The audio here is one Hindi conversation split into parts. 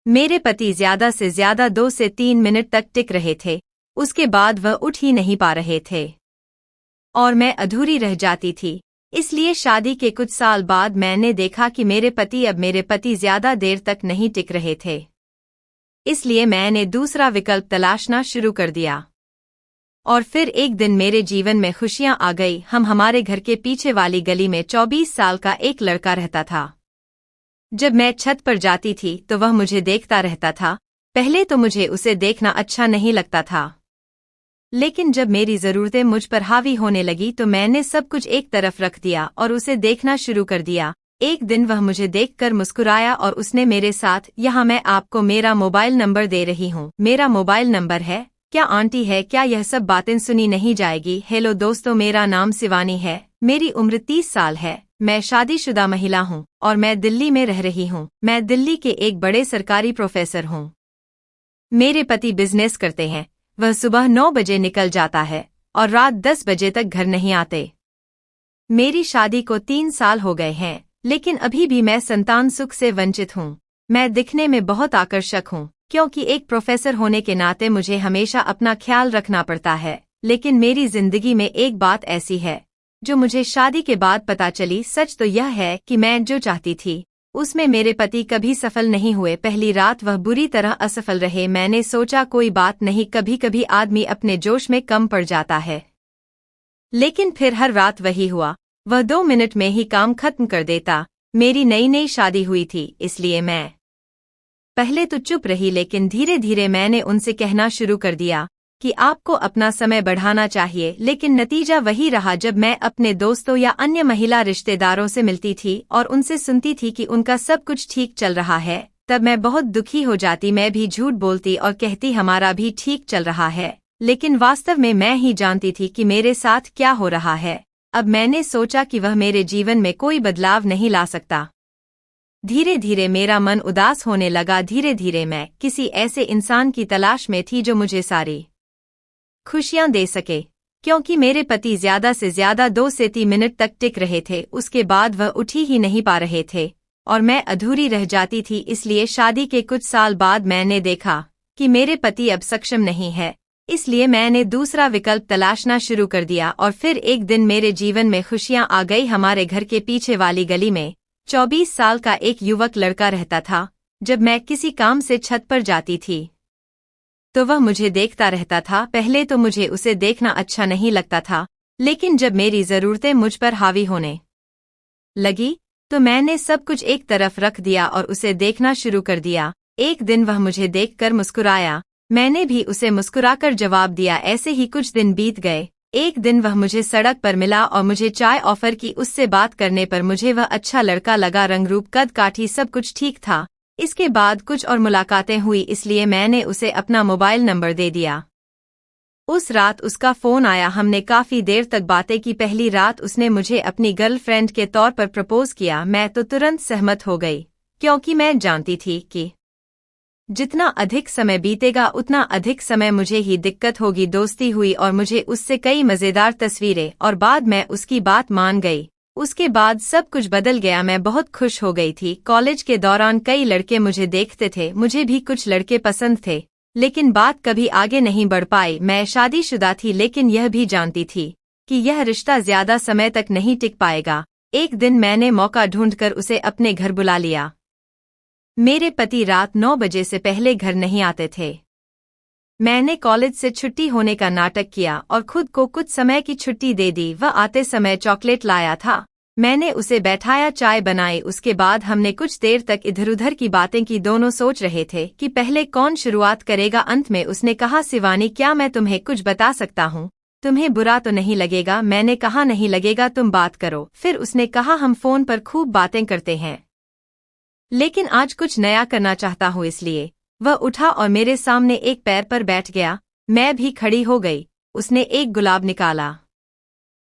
मेरे पति ज्यादा से ज्यादा 2 से 3 मिनट तक टिक रहे थे, उसके बाद वह उठ ही नहीं पा रहे थे और मैं अधूरी रह जाती थी। इसलिए शादी के कुछ साल बाद मैंने देखा कि मेरे पति ज्यादा देर तक नहीं टिक रहे थे। इसलिए मैंने दूसरा विकल्प तलाशना शुरू कर दिया। और फिर एक दिन मेरे जीवन में खुशियां आ गई। हमारे घर के पीछे वाली गली में 24 साल का एक लड़का रहता था। जब मैं छत पर जाती थी तो वह मुझे देखता रहता था। पहले तो मुझे उसे देखना अच्छा नहीं लगता था, लेकिन जब मेरी जरूरतें मुझ पर हावी होने लगी तो मैंने सब कुछ एक तरफ रख दिया और उसे देखना शुरू कर दिया। एक दिन वह मुझे देखकर मुस्कुराया और उसने मेरे साथ, यहाँ मैं आपको मेरा मोबाइल नंबर दे रही हूँ, मेरा मोबाइल नंबर है, क्या आंटी है क्या? यह सब बातें सुनी नहीं जाएगी। हेलो दोस्तों, मेरा नाम शिवानी है, मेरी उम्र 30 साल है, मैं शादीशुदा महिला हूँ और मैं दिल्ली में रह रही हूँ। मैं दिल्ली के एक बड़े सरकारी प्रोफेसर हूँ। मेरे पति बिजनेस करते हैं। वह सुबह 9 बजे निकल जाता है और रात 10 बजे तक घर नहीं आते। मेरी शादी को 3 साल हो गए हैं, लेकिन अभी भी मैं संतान सुख से वंचित हूँ। मैं दिखने में बहुत आकर्षक हूँ, क्योंकि एक प्रोफेसर होने के नाते मुझे हमेशा अपना ख्याल रखना पड़ता है। लेकिन मेरी जिंदगी में एक बात ऐसी है जो मुझे शादी के बाद पता चली। सच तो यह है कि मैं जो चाहती थी उसमें मेरे पति कभी सफल नहीं हुए। पहली रात वह बुरी तरह असफल रहे। मैंने सोचा कोई बात नहीं, कभी कभी आदमी अपने जोश में कम पड़ जाता है। लेकिन फिर हर रात वही हुआ, वह 2 मिनट में ही काम खत्म कर देता। मेरी नई नई शादी हुई थी, इसलिए मैं पहले तो चुप रही, लेकिन धीरे धीरे मैंने उनसे कहना शुरू कर दिया कि आपको अपना समय बढ़ाना चाहिए। लेकिन नतीजा वही रहा। जब मैं अपने दोस्तों या अन्य महिला रिश्तेदारों से मिलती थी और उनसे सुनती थी कि उनका सब कुछ ठीक चल रहा है, तब मैं बहुत दुखी हो जाती। मैं भी झूठ बोलती और कहती हमारा भी ठीक चल रहा है, लेकिन वास्तव में मैं ही जानती थी कि मेरे साथ क्या हो रहा है। अब मैंने सोचा कि वह मेरे जीवन में कोई बदलाव नहीं ला सकता। धीरे धीरे मेरा मन उदास होने लगा। धीरे धीरे मैं किसी ऐसे इंसान की तलाश में थी जो मुझे सारी खुशियां दे सके, क्योंकि मेरे पति ज्यादा से ज्यादा 2 से 3 मिनट तक टिक रहे थे, उसके बाद वह उठ ही नहीं पा रहे थे और मैं अधूरी रह जाती थी। इसलिए शादी के कुछ साल बाद मैंने देखा कि मेरे पति अब सक्षम नहीं है। इसलिए मैंने दूसरा विकल्प तलाशना शुरू कर दिया और फिर एक दिन मेरे जीवन में खुशियां आ गई। हमारे घर के पीछे वाली गली में 24 साल का एक युवक लड़का रहता था। जब मैं किसी काम से छत पर जाती थी तो वह मुझे देखता रहता था। पहले तो मुझे उसे देखना अच्छा नहीं लगता था, लेकिन जब मेरी जरूरतें मुझ पर हावी होने लगी तो मैंने सब कुछ एक तरफ रख दिया और उसे देखना शुरू कर दिया। एक दिन वह मुझे देखकर मुस्कुराया, मैंने भी उसे मुस्कुराकर जवाब दिया। ऐसे ही कुछ दिन बीत गए। एक दिन वह मुझे सड़क पर मिला और मुझे चाय ऑफर की। उससे बात करने पर मुझे वह अच्छा लड़का लगा, रंग रूप कद काठी सब कुछ ठीक था। इसके बाद कुछ और मुलाकातें हुई, इसलिए मैंने उसे अपना मोबाइल नंबर दे दिया। उस रात उसका फोन आया, हमने काफी देर तक बातें की। पहली रात उसने मुझे अपनी गर्लफ्रेंड के तौर पर प्रपोज किया। मैं तो तुरंत सहमत हो गई, क्योंकि मैं जानती थी कि जितना अधिक समय बीतेगा उतना अधिक समय मुझे ही दिक्कत होगी। दोस्ती हुई और मुझे उससे कई मजेदार तस्वीरें और बाद मैं उसकी बात मान गई। उसके बाद सब कुछ बदल गया। मैं बहुत खुश हो गई थी। कॉलेज के दौरान कई लड़के मुझे देखते थे, मुझे भी कुछ लड़के पसंद थे, लेकिन बात कभी आगे नहीं बढ़ पाई। मैं शादीशुदा थी, लेकिन यह भी जानती थी कि यह रिश्ता ज्यादा समय तक नहीं टिक पाएगा। एक दिन मैंने मौका ढूंढकर उसे अपने घर बुला लिया। मेरे पति रात 9 बजे से पहले घर नहीं आते थे। मैंने कॉलेज से छुट्टी होने का नाटक किया और खुद को कुछ समय की छुट्टी दे दी। वह आते समय चॉकलेट लाया था। मैंने उसे बैठाया, चाय बनाई। उसके बाद हमने कुछ देर तक इधर उधर की बातें की। दोनों सोच रहे थे कि पहले कौन शुरुआत करेगा। अंत में उसने कहा, शिवानी, क्या मैं तुम्हें कुछ बता सकता हूँ? तुम्हें बुरा तो नहीं लगेगा? मैंने कहा, नहीं लगेगा, तुम बात करो। फिर उसने कहा, हम फोन पर खूब बातें करते हैं, लेकिन आज कुछ नया करना चाहता हूँ। इसलिए वह उठा और मेरे सामने एक पैर पर बैठ गया। मैं भी खड़ी हो गई। उसने एक गुलाब निकाला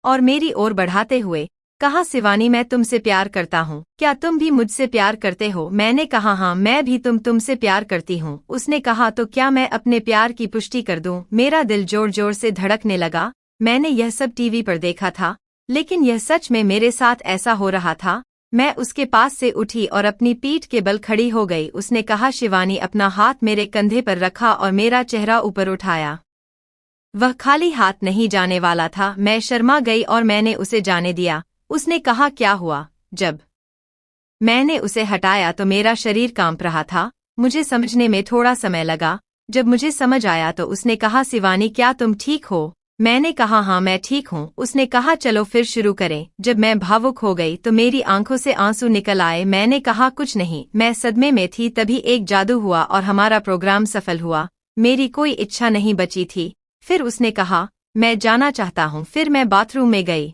और मेरी ओर बढ़ाते हुए कहा, शिवानी, मैं तुमसे प्यार करता हूँ, क्या तुम भी मुझसे प्यार करते हो? मैंने कहा, हाँ, मैं भी तुमसे प्यार करती हूँ। उसने कहा, तो क्या मैं अपने प्यार की पुष्टि कर दूं? मेरा दिल जोर जोर से धड़कने लगा। मैंने यह सब टीवी पर देखा था, लेकिन यह सच में मेरे साथ ऐसा हो रहा था। मैं उसके पास से उठी और अपनी पीठ के बल खड़ी हो गई। उसने कहा, शिवानी। अपना हाथ मेरे कंधे पर रखा और मेरा चेहरा ऊपर उठाया। वह खाली हाथ नहीं जाने वाला था। मैं शर्मा गई और मैंने उसे जाने दिया। उसने कहा, क्या हुआ? जब मैंने उसे हटाया तो मेरा शरीर कांप रहा था। मुझे समझने में थोड़ा समय लगा। जब मुझे समझ आया तो उसने कहा, शिवानी क्या तुम ठीक हो? मैंने कहा, हाँ मैं ठीक हूँ। उसने कहा, चलो फिर शुरू करें। जब मैं भावुक हो गई तो मेरी आंखों से आंसू निकल आए। मैंने कहा, कुछ नहीं, मैं सदमे में थी। तभी एक जादू हुआ और हमारा प्रोग्राम सफल हुआ। मेरी कोई इच्छा नहीं बची थी। फिर उसने कहा, मैं जाना चाहता हूँ। फिर मैं बाथरूम में गई।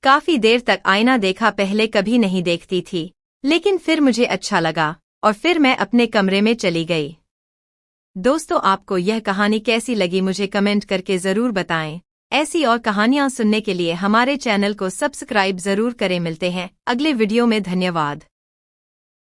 काफी देर तक आईना देखा। पहले कभी नहीं देखती थी, लेकिन फिर मुझे अच्छा लगा और फिर मैं अपने कमरे में चली गई। दोस्तों, आपको यह कहानी कैसी लगी मुझे कमेंट करके जरूर बताएं। ऐसी और कहानियां सुनने के लिए हमारे चैनल को सब्सक्राइब जरूर करें। मिलते हैं अगले वीडियो में। धन्यवाद।